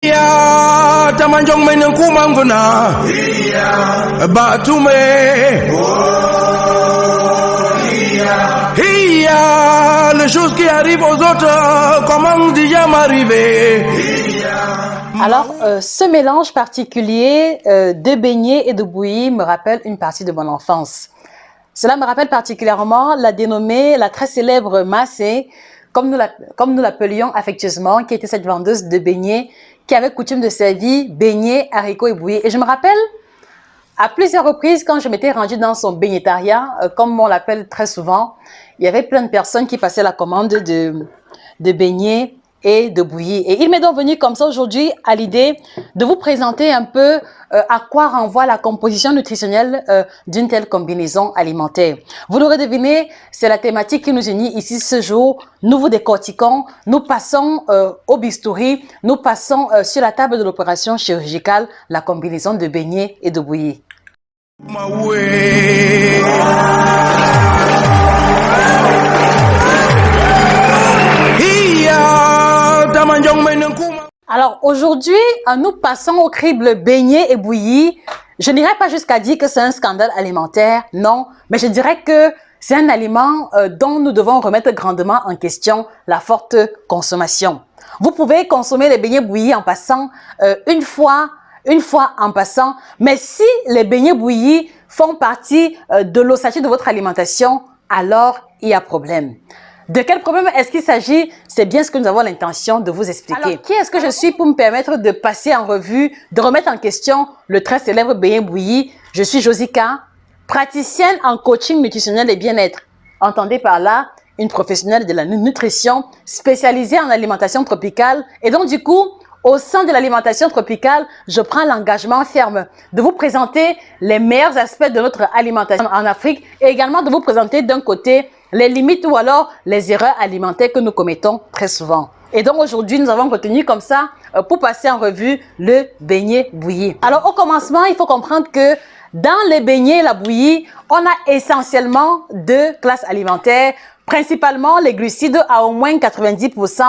Ya tamanjong may nang kumang vana batume hiya les choses qui arrivent aux autres comment déjà m'arriver. Alors, ce mélange particulier de beignets et de bouillie me rappelle une partie de mon enfance. Cela me rappelle particulièrement la dénommée, la très célèbre Massé, comme nous l'appelions affectueusement, qui était cette vendeuse de beignets qui avait coutume de servir beignets, haricots et bouillie. Et je me rappelle à plusieurs reprises quand je m'étais rendue dans son beignétariat, comme on l'appelle très souvent, il y avait plein de personnes qui passaient la commande de beignets et de bouillie. Et il m'est donc venu comme ça aujourd'hui à l'idée de vous présenter un peu à quoi renvoie la composition nutritionnelle d'une telle combinaison alimentaire. Vous l'aurez deviné, c'est la thématique qui nous unit ici ce jour. Nous vous décortiquons, nous passons au bistouri, nous passons sur la table de l'opération chirurgicale la combinaison de beignets et de bouillie. Alors aujourd'hui, nous passons au crible beignets et bouillie. Je n'irai pas jusqu'à dire que c'est un scandale alimentaire, non, mais je dirais que c'est un aliment dont nous devons remettre grandement en question la forte consommation. Vous pouvez consommer les beignets bouillis en passant une fois en passant, mais si les beignets bouillis font partie de l'ossature de votre alimentation, alors il y a problème. De quel problème est-ce qu'il s'agit? C'est bien ce que nous avons l'intention de vous expliquer. Alors, qui est-ce que je suis pour me permettre de passer en revue, de remettre en question le très célèbre beignet bouilli? Je suis Josica, praticienne en coaching nutritionnel et bien-être. Entendez par là une professionnelle de la nutrition spécialisée en alimentation tropicale. Et donc du coup, au sein de l'alimentation tropicale, je prends l'engagement ferme de vous présenter les meilleurs aspects de notre alimentation en Afrique et également de vous présenter d'un côté les limites ou alors les erreurs alimentaires que nous commettons très souvent. Et donc aujourd'hui, nous avons retenu comme ça pour passer en revue le beignet bouilli. Alors au commencement, il faut comprendre que dans les beignets et la bouillie, on a essentiellement deux classes alimentaires, principalement les glucides à au moins 90%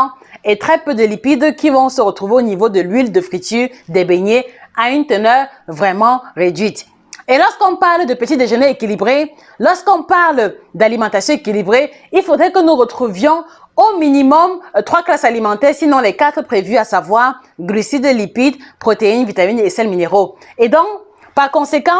et très peu de lipides qui vont se retrouver au niveau de l'huile de friture des beignets à une teneur vraiment réduite. Et lorsqu'on parle de petit déjeuner équilibré, lorsqu'on parle d'alimentation équilibrée, il faudrait que nous retrouvions au minimum 3 classes alimentaires, sinon les 4 prévues, à savoir glucides, lipides, protéines, vitamines et sels minéraux. Et donc, par conséquent,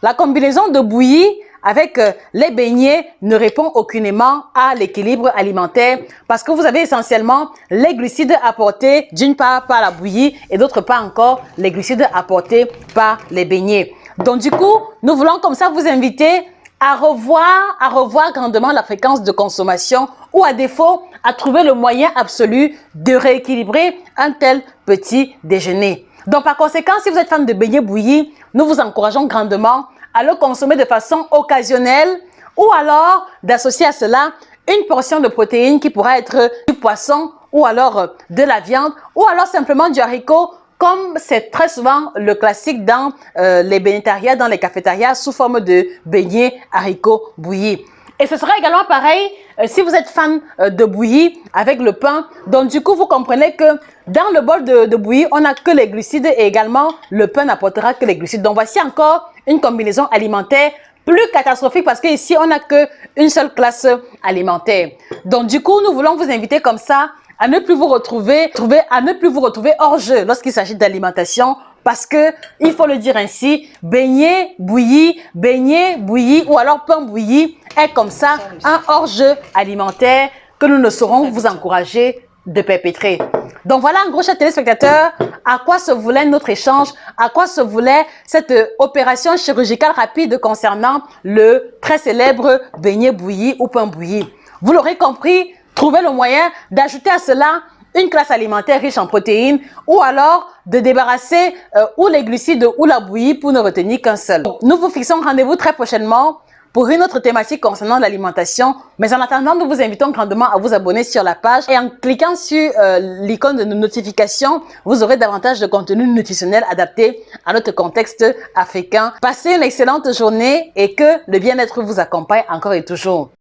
la combinaison de bouillie avec les beignets ne répond aucunement à l'équilibre alimentaire parce que vous avez essentiellement les glucides apportés d'une part par la bouillie et d'autre part encore les glucides apportés par les beignets. Donc du coup, nous voulons comme ça vous inviter à revoir grandement la fréquence de consommation ou à défaut, à trouver le moyen absolu de rééquilibrer un tel petit déjeuner. Donc par conséquent, si vous êtes fan de beignets bouillis, nous vous encourageons grandement à le consommer de façon occasionnelle ou alors d'associer à cela une portion de protéines qui pourra être du poisson ou alors de la viande ou alors simplement du haricot, comme c'est très souvent le classique dans les beignétariats, dans les cafétérias, sous forme de beignets haricots bouillis. Et ce sera également pareil si vous êtes fan de bouillie avec le pain. Donc du coup, vous comprenez que dans le bol de bouillie, on n'a que les glucides et également le pain n'apportera que les glucides. Donc voici encore une combinaison alimentaire plus catastrophique parce qu'ici, on n'a qu'une seule classe alimentaire. Donc du coup, nous voulons vous inviter comme ça à ne plus vous retrouver hors jeu lorsqu'il s'agit d'alimentation parce que, il faut le dire ainsi, beignet bouilli ou alors pain bouilli est comme ça un hors-jeu alimentaire que nous ne saurons vous encourager de perpétrer. Donc voilà en gros, chers téléspectateurs, à quoi se voulait notre échange, à quoi se voulait cette opération chirurgicale rapide concernant le très célèbre beignet bouilli ou pain bouilli. Vous l'aurez compris, trouvez le moyen d'ajouter à cela une classe alimentaire riche en protéines ou alors de débarrasser ou les glucides ou la bouillie pour ne retenir qu'un seul. Nous vous fixons rendez-vous très prochainement pour une autre thématique concernant l'alimentation. Mais en attendant, nous vous invitons grandement à vous abonner sur la page et en cliquant sur l'icône de notification, vous aurez davantage de contenu nutritionnel adapté à notre contexte africain. Passez une excellente journée et que le bien-être vous accompagne encore et toujours.